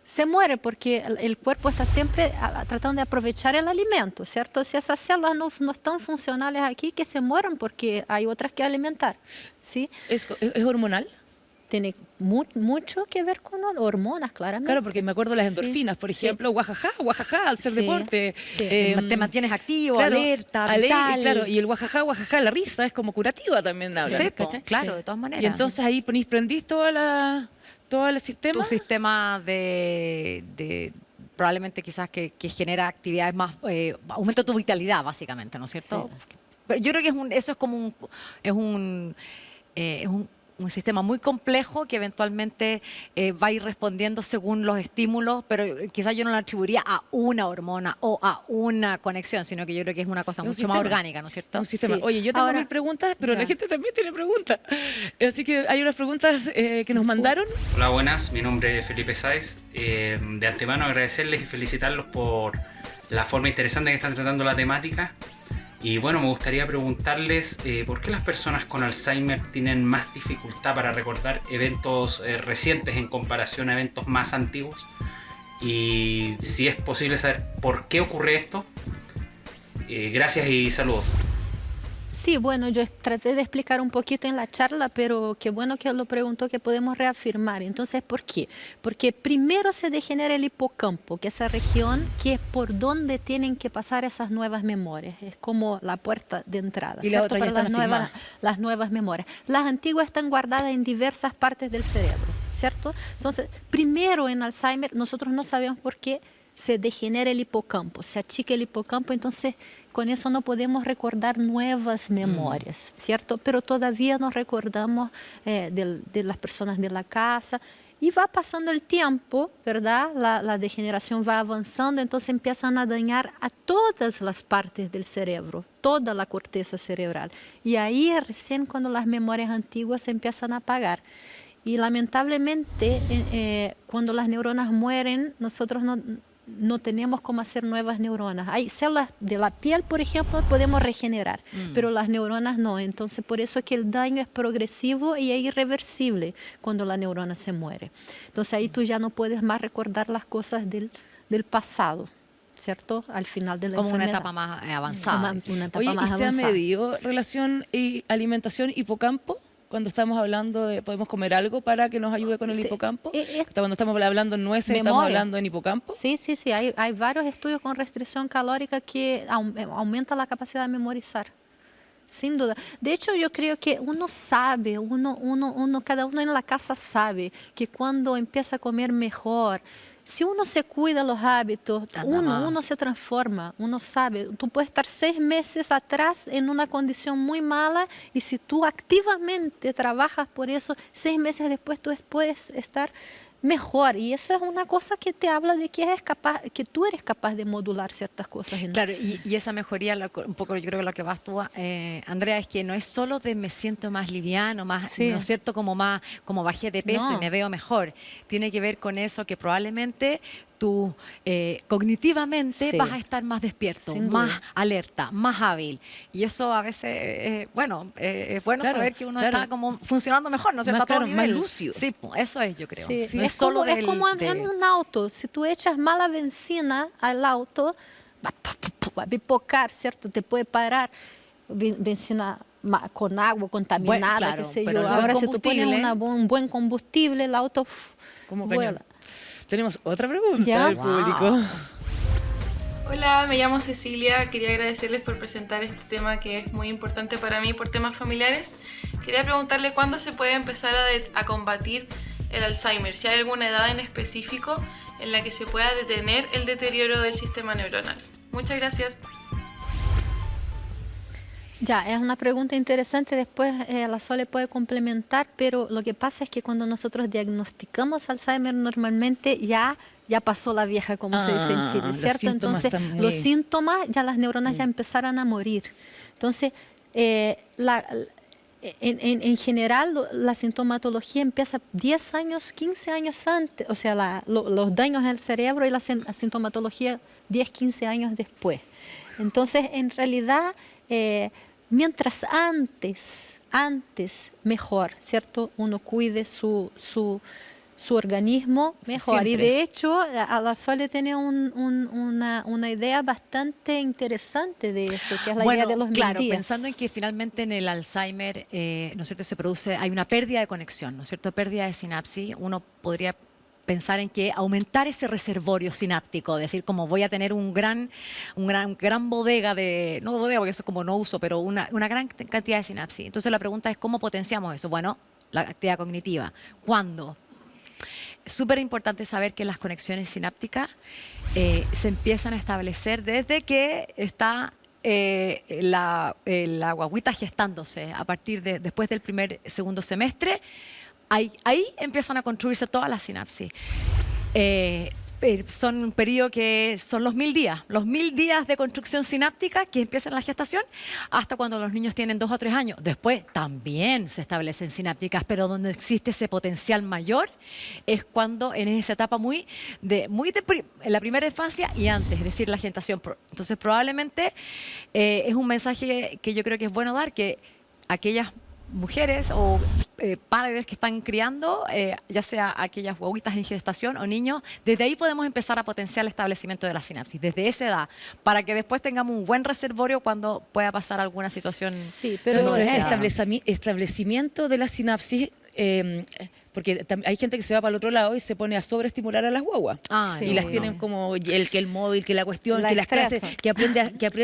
se muere porque el cuerpo está siempre tratando de aprovechar el alimento, ¿cierto? Si esas células no están funcionales aquí, que se mueran porque hay otras que alimentar, ¿sí? ¿Es hormonal? Tiene mucho que ver con hormonas, claramente. Claro, porque me acuerdo de las Sí, endorfinas, por sí. ejemplo, guajaja, al hacer Sí, deporte. sí. Te mantienes activo, claro, alerta, vital. claro, y el guajaja, la risa es como curativa también, hablan, Sí, ¿cachai? claro, Sí. de todas maneras. Y entonces ahí prendís todo el sistema. tu sistema probablemente quizás que genera actividades más, aumenta tu vitalidad básicamente, ¿no es cierto? Sí. Pero yo creo que eso es como un sistema muy complejo que eventualmente va a ir respondiendo según los estímulos, pero quizás yo no lo atribuiría a una hormona o a una conexión, sino que yo creo que es una cosa Es un mucho más sistema. orgánica, ¿no es cierto? Un sistema. Sí. Oye, yo tengo Ahora- 1000 preguntas, pero la Ya. gente también tiene preguntas. Así que hay unas preguntas que nos mandaron. Hola, buenas. Mi nombre es Felipe Sáez. De antemano agradecerles y felicitarlos por la forma interesante que están tratando la temática. Y bueno, me gustaría preguntarles por qué las personas con Alzheimer tienen más dificultad para recordar eventos recientes en comparación a eventos más antiguos. Y si es posible saber por qué ocurre esto. Gracias y saludos. Sí, bueno, yo traté de explicar un poquito en la charla, pero qué bueno que lo preguntó, que podemos reafirmar. Entonces, ¿por qué? Porque primero se degenera el hipocampo, que es esa región que es por donde tienen que pasar esas nuevas memorias. Es como la puerta de entrada. Y las ¿cierto? otras ya Para están las nuevas memorias. Las antiguas están guardadas en diversas partes del cerebro, ¿cierto? Entonces, primero en Alzheimer, nosotros no sabemos por qué se degenera el hipocampo, se achica el hipocampo, entonces con eso no podemos recordar nuevas memorias, ¿cierto? Pero todavía nos recordamos de las personas de la casa y va pasando el tiempo, ¿verdad? La degeneración va avanzando, entonces empiezan a dañar a todas las partes del cerebro, toda la corteza cerebral. Y ahí es recién cuando las memorias antiguas se empiezan a apagar. Y lamentablemente, cuando las neuronas mueren, nosotros no tenemos cómo hacer nuevas neuronas. Hay células de la piel, por ejemplo, podemos regenerar, pero las neuronas no. Entonces, por eso es que el daño es progresivo y es irreversible cuando la neurona se muere. Entonces, ahí tú ya no puedes más recordar las cosas del pasado, ¿cierto? Al final de la Como una enfermedad. etapa más avanzada. Una etapa Oye, más ¿y se ha avanzada. medido relación y alimentación hipocampo? Cuando estamos hablando de podemos comer algo para que nos ayude con el Sí, hipocampo. es- Cuando estamos hablando en nueces, estamos Memoria. hablando en hipocampo. Sí, sí, sí. Hay varios estudios con restricción calórica que aumenta la capacidad de memorizar. Sin duda. De hecho, yo creo que uno sabe, cada uno en la casa sabe que cuando empieza a comer mejor, si uno se cuida los hábitos, Anda más. uno se transforma, uno sabe. Tú puedes estar 6 meses atrás en una condición muy mala y si tú activamente trabajas por eso, 6 meses después tú puedes estar mejor. Y eso es una cosa que te habla de que que tú eres capaz de modular ciertas cosas. Claro, y esa mejoría, un poco yo creo que lo que vas tú, Andrea, es que no es solo de me siento más liviano, más, Sí. ¿no es cierto? Como bajé de peso y No. me veo mejor. Tiene que ver con eso que probablemente tú cognitivamente Sí. vas a estar más despierto, Sin más duda. alerta, más hábil. Y eso a veces, es bueno Claro, saber que uno claro. está como funcionando mejor, ¿no es cierto? Más A todo claro, más nivel. lúcido. Sí, eso es, yo creo. Sí, No es como, solo es como en de- un auto. Si tú echas mala benzina al auto, va a pipocar, ¿cierto? Te puede parar. Benzina con agua contaminada, claro, qué sé pero yo. el buen Ahora, si tú pones combustible- un buen combustible, el auto Como vuela. cañón. Tenemos otra pregunta Ya. del Wow. público. Hola, me llamo Cecilia. Quería agradecerles por presentar este tema que es muy importante para mí por temas familiares. Quería preguntarle cuándo se puede empezar a combatir el Alzheimer, si hay alguna edad en específico en la que se pueda detener el deterioro del sistema neuronal. Muchas gracias. Ya, es una pregunta interesante, después la Sole puede complementar, pero lo que pasa es que cuando nosotros diagnosticamos Alzheimer normalmente ya pasó la vieja, como se dice en Ah, Chile, los ¿cierto? síntomas Entonces, son muy- los síntomas, ya las neuronas ya empezaron a morir. Entonces, en general, la sintomatología empieza 10 años, 15 años antes, o sea, los daños en el cerebro y la sintomatología 10, 15 años después. Entonces, en realidad, mientras antes, mejor, ¿cierto? Uno cuide su organismo, mejor. Y siempre. de hecho, a la Sole tiene una idea bastante interesante de eso, que es la idea de los 1000 claro, días. pensando en que finalmente en el Alzheimer, ¿no es cierto?, hay una pérdida de conexión, ¿no es cierto?, pérdida de sinapsis. Uno podría pensar en que aumentar ese reservorio sináptico, decir, como voy a tener un gran bodega no bodega porque eso es como no uso, pero una gran cantidad de sinapsis. Entonces la pregunta es, ¿cómo potenciamos eso? Bueno, la actividad cognitiva. ¿Cuándo? Es súper importante saber que las conexiones sinápticas se empiezan a establecer desde que está la guaguita gestándose, a partir de después del segundo semestre. Ahí empiezan a construirse todas las sinapsis. Son un periodo que son los 1000 días. Los 1000 días de construcción sináptica que empiezan la gestación hasta cuando los niños tienen 2 o 3 años. Después también se establecen sinápticas, pero donde existe ese potencial mayor es cuando en esa etapa en la primera infancia y antes, es decir, la gestación. Entonces probablemente es un mensaje que yo creo que es bueno dar, que aquellas mujeres o padres que están criando, ya sea aquellas guaguitas en gestación o niños, desde ahí podemos empezar a potenciar el establecimiento de la sinapsis, desde esa edad, para que después tengamos un buen reservorio cuando pueda pasar alguna situación. Sí, Pero pero es es- establecimiento de la sinapsis, porque hay gente que se va para el otro lado y se pone a sobreestimular a las guaguas. Sí. Y las tienen como el móvil, que la cuestión, La que las clases, estresan. que aprende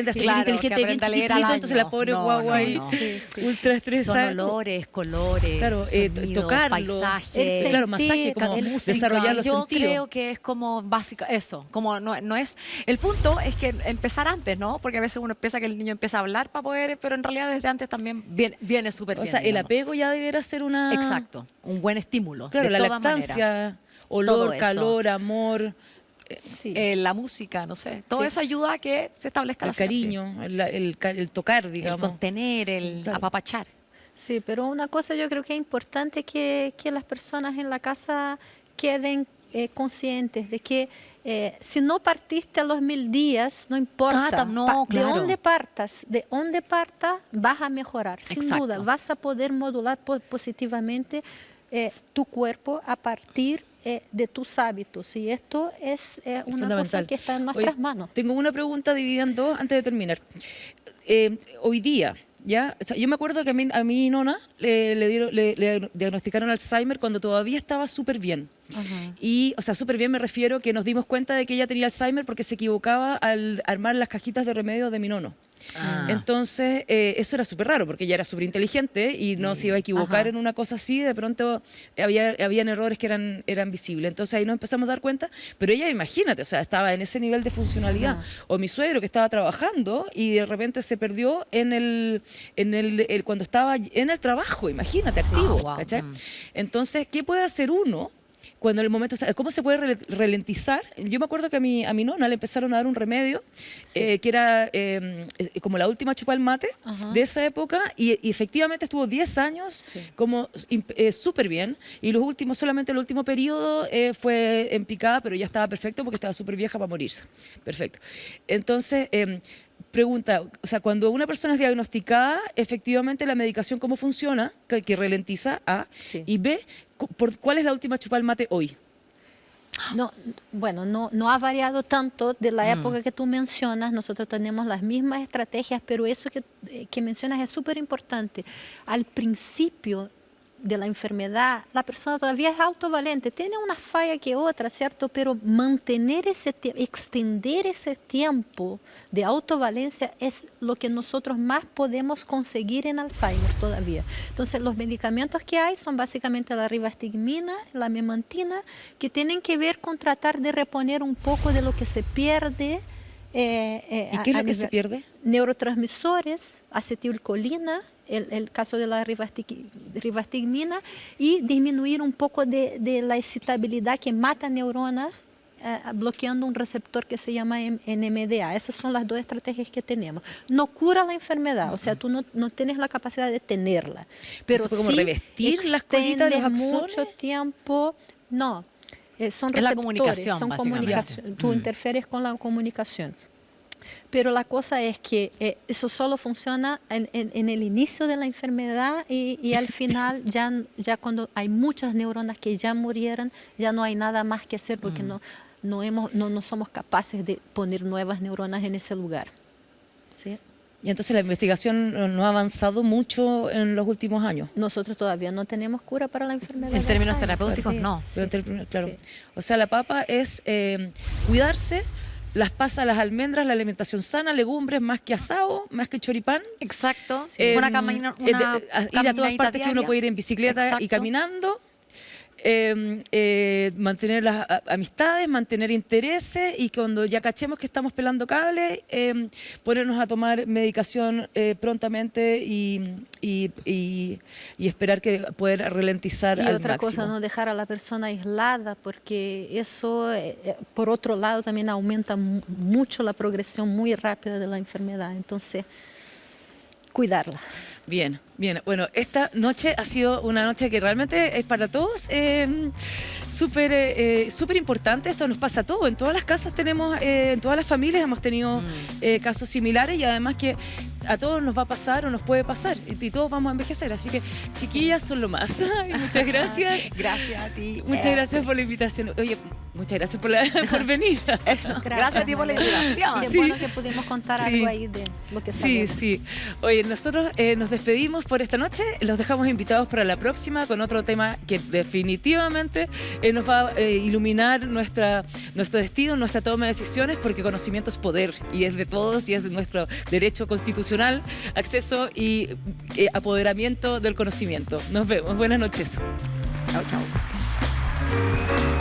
a ser Claro, inteligente que bien aprende a leer al chiquitito, entonces año. la pobre No, guagua no, ahí no. Sí, sí. ultra Son estresada. olores, colores, Claro, sonidos, tocarlo. paisajes. Claro, masaje, como el música, desarrollar los Yo sentidos. creo que es como básico eso, como no es. El punto es que empezar antes, ¿no? Porque a veces uno piensa que el niño empieza a hablar para poder, pero en realidad desde antes también viene súper O bien. sea, el digamos. apego ya debiera ser una... Exacto, un buen estímulo. Claro, de la todas maneras. lactancia, Todo olor, eso. calor, amor, sí. La música, no sé. Todo Sí. eso ayuda a que se establezca el la sinapsis. cariño, el tocar, El digamos. contener, el Claro. apapachar. Sí, pero una cosa yo creo que es importante que las personas en la casa queden conscientes de que si no partiste a los 1000 días, no importa. No, de claro. dónde partas, vas a mejorar. Sin Exacto. duda, vas a poder modular positivamente tu cuerpo a partir de tus hábitos. Y esto es una cosa fundamental. que está en nuestras Oye, manos. Tengo una pregunta dividida en dos antes de terminar. Hoy día, ¿ya? O sea, yo me acuerdo que a mi nona le diagnosticaron Alzheimer cuando todavía estaba súper bien. Y, o sea, súper bien me refiero que nos dimos cuenta de que ella tenía Alzheimer porque se equivocaba al armar las cajitas de remedios de mi nono. Entonces, eso era súper raro porque ella era súper inteligente y no se iba a equivocar en una cosa así. De pronto habían errores que eran visibles. Entonces ahí nos empezamos a dar cuenta. Pero ella, imagínate, o sea, estaba en ese nivel de funcionalidad. O mi suegro que estaba trabajando y de repente se perdió cuando estaba en el trabajo, imagínate, activo. wow. ¿Cachai? Entonces, ¿qué puede hacer uno? Cuando en el momento, o sea, ¿cómo se puede ralentizar? Yo me acuerdo que a mi nona le empezaron a dar un remedio que era como la última chupa al mate de esa época y efectivamente estuvo 10 años como súper bien y solamente el último periodo fue en picada, pero ya estaba perfecto porque estaba súper vieja para morirse. Perfecto. Entonces, pregunta, o sea, cuando una persona es diagnosticada, efectivamente la medicación, ¿cómo funciona? Que ralentiza, A, y B, ¿cuál es la última chupa al mate hoy? No ha variado tanto de la época que tú mencionas. Nosotros tenemos las mismas estrategias, pero eso que mencionas es súper importante. Al principio de la enfermedad, la persona todavía es autovalente, tiene una falla que otra, ¿cierto? Pero extender ese tiempo de autovalencia es lo que nosotros más podemos conseguir en Alzheimer todavía. Entonces, los medicamentos que hay son básicamente la rivastigmina, la memantina, que tienen que ver con tratar de reponer un poco de lo que se pierde. ¿Y qué es lo que se pierde? Neurotransmisores, acetilcolina, el caso de la rivastigmina, y disminuir un poco de la excitabilidad que mata neuronas, bloqueando un receptor que se llama NMDA. Esas son las dos estrategias que tenemos. No cura la enfermedad, o sea, tú no tienes la capacidad de tenerla, pero ¿Eso como sí revestir las colitas de los axones? mucho tiempo. No, son receptores, Es la comunicación, son básicamente. comunicación. Tú interfieres con la comunicación. Pero la cosa es que eso solo funciona en el inicio de la enfermedad y al final ya cuando hay muchas neuronas que ya murieron, ya no hay nada más que hacer porque no somos capaces de poner nuevas neuronas en ese lugar. ¿Sí? Y entonces la investigación no ha avanzado mucho en los últimos años. Nosotros todavía no tenemos cura para la enfermedad. En de términos Alzheimer. terapéuticos, no. Claro. Sí. O sea, la papa es cuidarse, las pasas, las almendras, la alimentación sana, legumbres, más que asado, más que choripán. Exacto. Ir Una a todas partes que uno puede ir en bicicleta y Exacto. caminando. Mantener las amistades, mantener intereses y cuando ya cachemos que estamos pelando cables, ponernos a tomar medicación prontamente y esperar que poder ralentizar Y al otra máximo. cosa, no dejar a la persona aislada, porque eso, por otro lado, también aumenta mucho la progresión muy rápida de la enfermedad. Entonces, cuidarla. Bien, bien. Bueno, esta noche ha sido una noche que realmente es para todos súper importante. Esto nos pasa a todos. En todas las casas tenemos, en todas las familias hemos tenido casos similares y además que a todos nos va a pasar o nos puede pasar y todos vamos a envejecer. Así que, chiquillas, son lo más. Y muchas gracias. Gracias a ti. Muchas gracias por la invitación. Oye, muchas gracias por venir. Gracias a ti por la invitación. Qué Sí. bueno que pudimos contar Sí. algo ahí de lo que Sí, sabemos. sí. Oye, nosotros nos despedimos por esta noche. Los dejamos invitados para la próxima con otro tema que definitivamente nos va a iluminar nuestro destino, nuestra toma de decisiones, porque conocimiento es poder y es de todos y es de nuestro derecho constitucional, acceso y apoderamiento del conocimiento. Nos vemos. Buenas noches. Chao, chao.